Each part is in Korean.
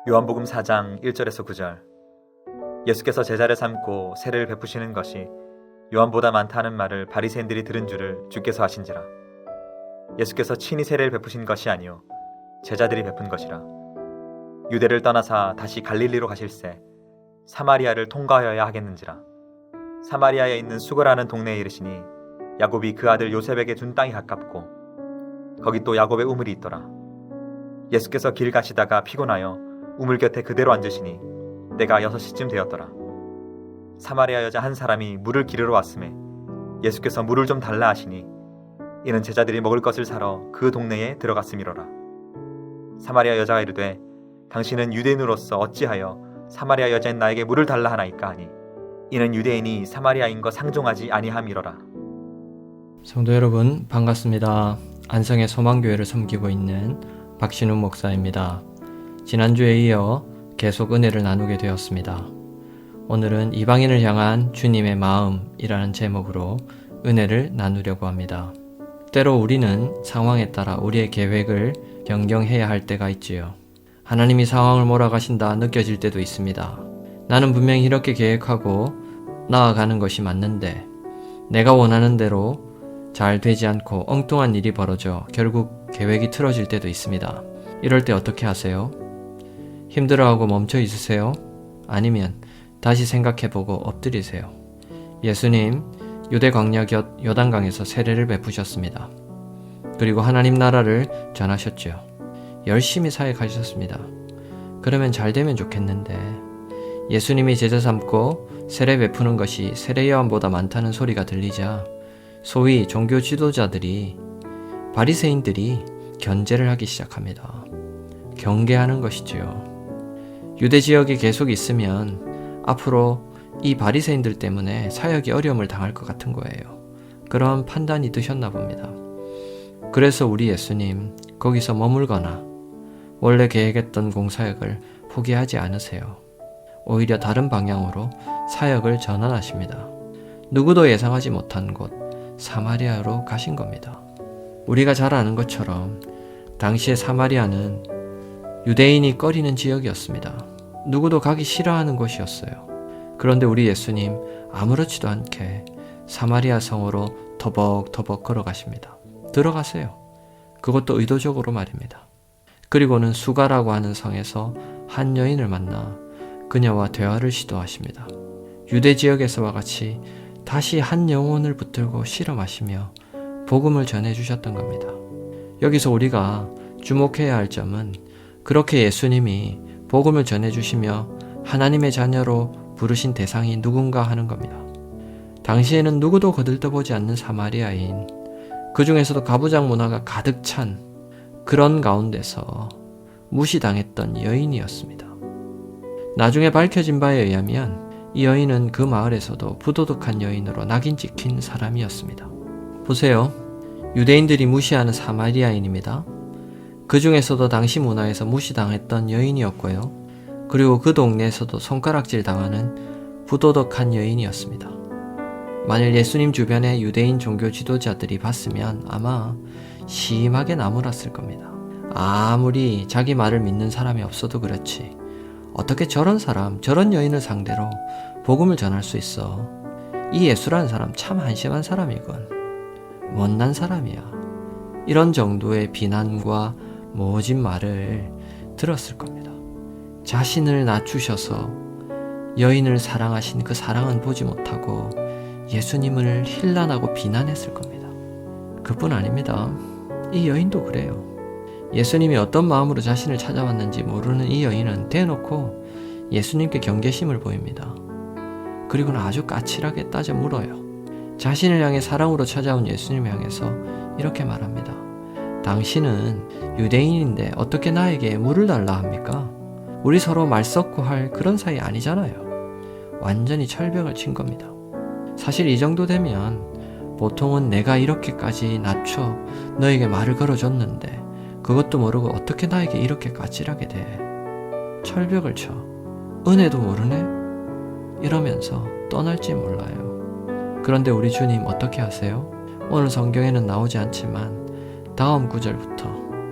요한복음 4장 1절에서 9절. 예수께서 제자를 삼고 세례를 베푸시는 것이 요한보다 많다는 말을 바리새인들이 들은 줄을 주께서 아신지라. 예수께서 친히 세례를 베푸신 것이 아니요 제자들이 베푼 것이라. 유대를 떠나사 다시 갈릴리로 가실새 사마리아를 통과하여야 하겠는지라. 사마리아에 있는 수거라는 동네에 이르시니 야곱이 그 아들 요셉에게 준 땅이 가깝고 거기 또 야곱의 우물이 있더라. 예수께서 길 가시다가 피곤하여 우물 곁에 그대로 앉으시니 때가 6시쯤 되었더라. 사마리아 여자 한 사람이 물을 기르러 왔음에 예수께서 물을 좀 달라 하시니 이는 제자들이 먹을 것을 사러 그 동네에 들어갔음이로라. 사마리아 여자가 이르되 당신은 유대인으로서 어찌하여 사마리아 여자인 나에게 물을 달라 하나이까 하니 이는 유대인이 사마리아인과 상종하지 아니함이로라. 성도 여러분 반갑습니다. 안성의 소망교회를 섬기고 있는 박신훈 목사입니다. 지난주에 이어 계속 은혜를 나누게 되었습니다. 오늘은 이방인을 향한 주님의 마음이라는 제목으로 은혜를 나누려고 합니다. 때로 우리는 상황에 따라 우리의 계획을 변경해야 할 때가 있지요. 하나님이 상황을 몰아가신다 느껴질 때도 있습니다. 나는 분명히 이렇게 계획하고 나아가는 것이 맞는데 내가 원하는 대로 잘 되지 않고 엉뚱한 일이 벌어져 결국 계획이 틀어질 때도 있습니다. 이럴 때 어떻게 하세요? 힘들어하고 멈춰 있으세요? 아니면 다시 생각해보고 엎드리세요? 예수님 유대 광야 곁 요단강에서 세례를 베푸셨습니다. 그리고 하나님 나라를 전하셨죠. 열심히 사역하셨습니다. 그러면 잘 되면 좋겠는데 예수님이 제자 삼고 세례 베푸는 것이 세례 요한보다 많다는 소리가 들리자 소위 종교 지도자들이 바리새인들이 견제를 하기 시작합니다. 경계하는 것이지요. 유대 지역에 계속 있으면 앞으로 이 바리새인들 때문에 사역이 어려움을 당할 것 같은 거예요. 그런 판단이 드셨나 봅니다. 그래서 우리 예수님 거기서 머물거나 원래 계획했던 공사역을 포기하지 않으세요. 오히려 다른 방향으로 사역을 전환하십니다. 누구도 예상하지 못한 곳 사마리아로 가신 겁니다. 우리가 잘 아는 것처럼 당시의 사마리아는 유대인이 꺼리는 지역이었습니다. 누구도 가기 싫어하는 곳이었어요. 그런데 우리 예수님 아무렇지도 않게 사마리아 성으로 터벅터벅 걸어가십니다. 들어가세요. 그것도 의도적으로 말입니다. 그리고는 수가라고 하는 성에서 한 여인을 만나 그녀와 대화를 시도하십니다. 유대 지역에서와 같이 다시 한 영혼을 붙들고 실험하시며 복음을 전해주셨던 겁니다. 여기서 우리가 주목해야 할 점은 그렇게 예수님이 복음을 전해주시며 하나님의 자녀로 부르신 대상이 누군가 하는 겁니다. 당시에는 누구도 거들떠보지 않는 사마리아인, 그 중에서도 가부장 문화가 가득 찬 그런 가운데서 무시당했던 여인이었습니다. 나중에 밝혀진 바에 의하면 이 여인은 그 마을에서도 부도덕한 여인으로 낙인 찍힌 사람이었습니다. 보세요. 유대인들이 무시하는 사마리아인입니다. 그 중에서도 당시 문화에서 무시당했던 여인이었고요. 그리고 그 동네에서도 손가락질 당하는 부도덕한 여인이었습니다. 만일 예수님 주변의 유대인 종교 지도자들이 봤으면 아마 심하게 나무랐을 겁니다. 아무리 자기 말을 믿는 사람이 없어도 그렇지 어떻게 저런 사람, 저런 여인을 상대로 복음을 전할 수 있어? 이 예수라는 사람 참 한심한 사람이군. 못난 사람이야. 이런 정도의 비난과 모진 말을 들었을 겁니다. 자신을 낮추셔서 여인을 사랑하신 그 사랑은 보지 못하고 예수님을 힐난하고 비난했을 겁니다. 그뿐 아닙니다. 이 여인도 그래요. 예수님이 어떤 마음으로 자신을 찾아왔는지 모르는 이 여인은 대놓고 예수님께 경계심을 보입니다. 그리고는 아주 까칠하게 따져 물어요. 자신을 향해 사랑으로 찾아온 예수님을 향해서 이렇게 말합니다. 당신은 유대인인데 어떻게 나에게 물을 달라 합니까? 우리 서로 말 섞고 할 그런 사이 아니잖아요. 완전히 철벽을 친 겁니다. 사실 이 정도 되면 보통은 내가 이렇게까지 낮춰 너에게 말을 걸어줬는데 그것도 모르고 어떻게 나에게 이렇게 까칠하게 돼? 철벽을 쳐. 은혜도 모르네? 이러면서 떠날지 몰라요. 그런데 우리 주님 어떻게 하세요? 오늘 성경에는 나오지 않지만 다음 구절부터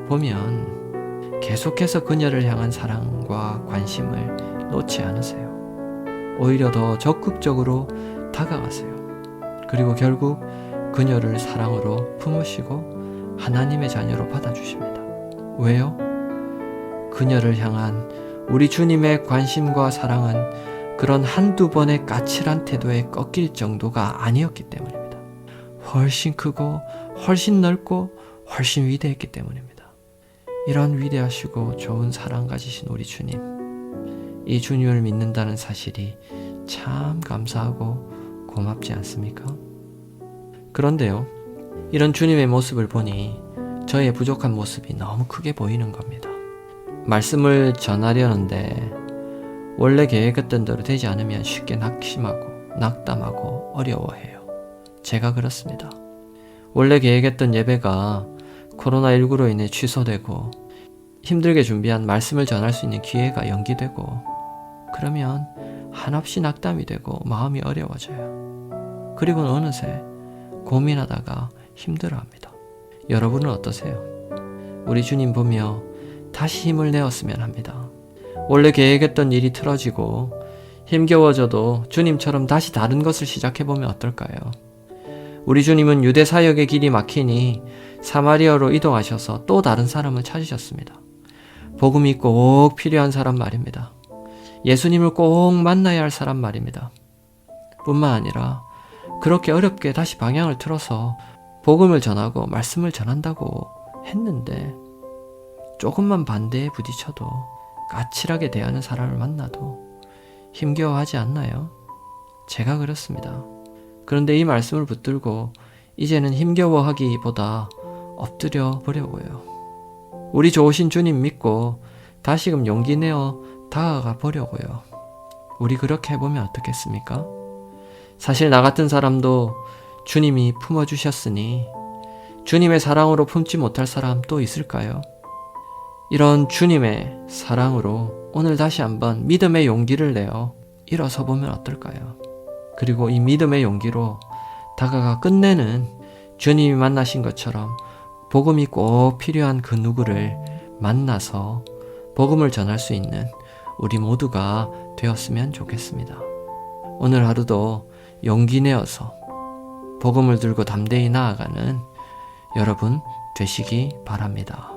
보면 계속해서 그녀를 향한 사랑과 관심을 놓지 않으세요. 오히려 더 적극적으로 다가가세요. 그리고 결국 그녀를 사랑으로 품으시고 하나님의 자녀로 받아주십니다. 왜요? 그녀를 향한 우리 주님의 관심과 사랑은 그런 한두 번의 까칠한 태도에 꺾일 정도가 아니었기 때문입니다. 훨씬 크고 훨씬 넓고 훨씬 위대했기 때문입니다. 이런 위대하시고 좋은 사랑 가지신 우리 주님, 이 주님을 믿는다는 사실이 참 감사하고 고맙지 않습니까? 그런데요, 이런 주님의 모습을 보니 저의 부족한 모습이 너무 크게 보이는 겁니다. 말씀을 전하려는데 원래 계획했던 대로 되지 않으면 쉽게 낙심하고 낙담하고 어려워해요. 제가 그렇습니다. 원래 계획했던 예배가 코로나19로 인해 취소되고 힘들게 준비한 말씀을 전할 수 있는 기회가 연기되고 그러면 한없이 낙담이 되고 마음이 어려워져요. 그리고 어느새 고민하다가 힘들어합니다. 여러분은 어떠세요? 우리 주님 보며 다시 힘을 내었으면 합니다. 원래 계획했던 일이 틀어지고 힘겨워져도 주님처럼 다시 다른 것을 시작해보면 어떨까요? 우리 주님은 유대 사역의 길이 막히니 사마리아로 이동하셔서 또 다른 사람을 찾으셨습니다. 복음이 꼭 필요한 사람 말입니다. 예수님을 꼭 만나야 할 사람 말입니다. 뿐만 아니라 그렇게 어렵게 다시 방향을 틀어서 복음을 전하고 말씀을 전한다고 했는데 조금만 반대에 부딪혀도 까칠하게 대하는 사람을 만나도 힘겨워하지 않나요? 제가 그렇습니다. 그런데 이 말씀을 붙들고 이제는 힘겨워하기보다 엎드려 보려고요. 우리 좋으신 주님 믿고 다시금 용기 내어 다가가 보려고요. 우리 그렇게 해보면 어떻겠습니까? 사실 나 같은 사람도 주님이 품어주셨으니 주님의 사랑으로 품지 못할 사람 또 있을까요? 이런 주님의 사랑으로 오늘 다시 한번 믿음의 용기를 내어 일어서 보면 어떨까요? 그리고 이 믿음의 용기로 다가가 끝내는 주님이 만나신 것처럼 복음이 꼭 필요한 그 누구를 만나서 복음을 전할 수 있는 우리 모두가 되었으면 좋겠습니다. 오늘 하루도 용기 내어서 복음을 들고 담대히 나아가는 여러분 되시기 바랍니다.